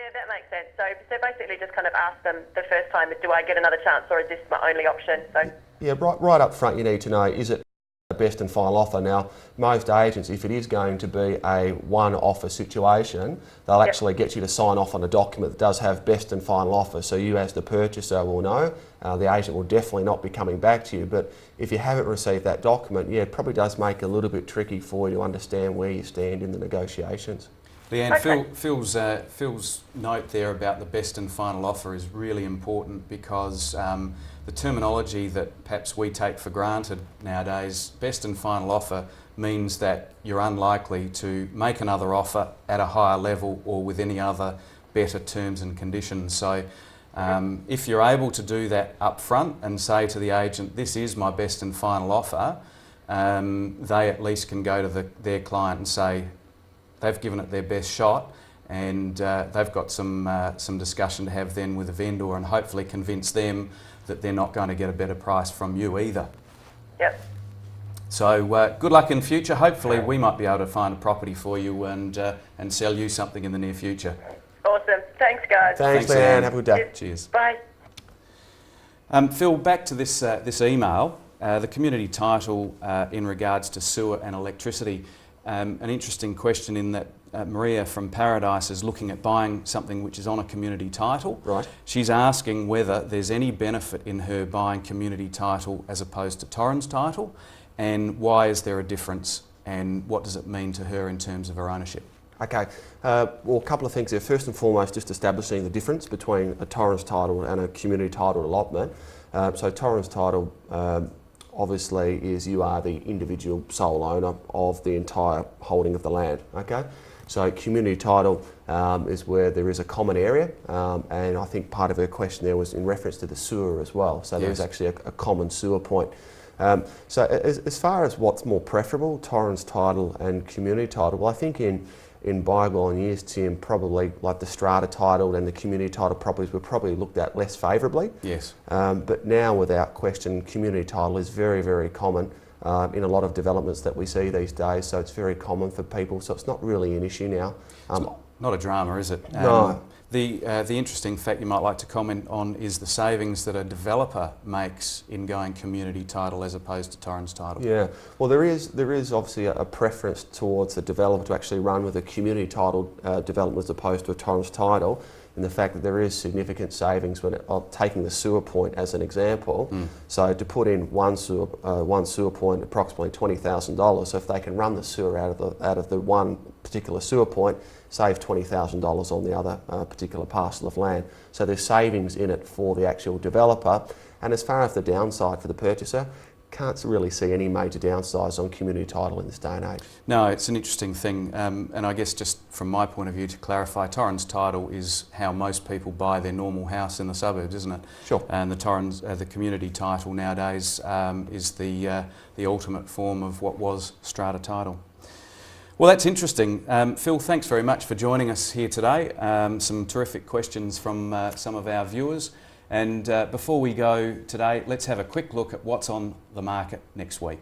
Yeah, that makes sense. So basically just kind of ask them the first time, do I get another chance or is this my only option? So Yeah, right up front you need to know, is it a best and final offer? Now, most agents, if it is going to be a one offer situation, they'll actually get you to sign off on a document that does have best and final offer. So you as the purchaser will know, the agent will definitely not be coming back to you. But if you haven't received that document, yeah, it probably does make it a little bit tricky for you to understand where you stand in the negotiations. Leanne, Phil's note there about the best and final offer is really important because the terminology that perhaps we take for granted nowadays, best and final offer means that you're unlikely to make another offer at a higher level or with any other better terms and conditions. So if you're able to do that up front and say to the agent, this is my best and final offer, they at least can go to their client and say, they've given it their best shot, and they've got some discussion to have then with the vendor and hopefully convince them that they're not going to get a better price from you either. Yep. So good luck in future. Hopefully we might be able to find a property for you and sell you something in the near future. Awesome. Thanks, guys. Thanks, Leanne. Have a good day. Cheers. Bye. Phil, back to this email, the community title in regards to sewer and electricity. An interesting question in that Maria from Paradise is looking at buying something which is on a community title. Right. She's asking whether there's any benefit in her buying community title as opposed to Torrens title, and why is there a difference, and what does it mean to her in terms of her ownership? Okay, well, a couple of things there. First and foremost, just establishing the difference between a Torrens title and a community title allotment. So Torrens title obviously is you are the individual sole owner of the entire holding of the land, okay? So community title is where there is a common area, and I think part of her question there was in reference to the sewer as well. So there is actually a common sewer point. So as far as what's more preferable, Torrens title and community title, well, I think in bygone years, Tim, probably like the strata titled and the community title properties were probably looked at less favourably. Yes. But now, without question, community title is very, very common in a lot of developments that we see these days. So it's very common for people. So it's not really an issue now. Not a drama, is it? No. The interesting fact you might like to comment on is the savings that a developer makes in going community title as opposed to Torrens title. Yeah, well there is obviously a preference towards the developer to actually run with a community title development as opposed to a Torrens title, in the fact that there is significant savings when taking the sewer point as an example. So to put in one sewer point, approximately $20,000. So if they can run the sewer out of the one particular sewer point, save $20,000 on the other particular parcel of land. So there's savings in it for the actual developer. And as far as the downside for the purchaser, can't really see any major downsides on community title in this day and age. No, it's an interesting thing, and I guess just from my point of view to clarify, Torrens title is how most people buy their normal house in the suburbs, isn't it? Sure. And the community title nowadays is the ultimate form of what was strata title. Well, that's interesting. Phil, thanks very much for joining us here today. Some terrific questions from some of our viewers. And before we go today, let's have a quick look at what's on the market next week.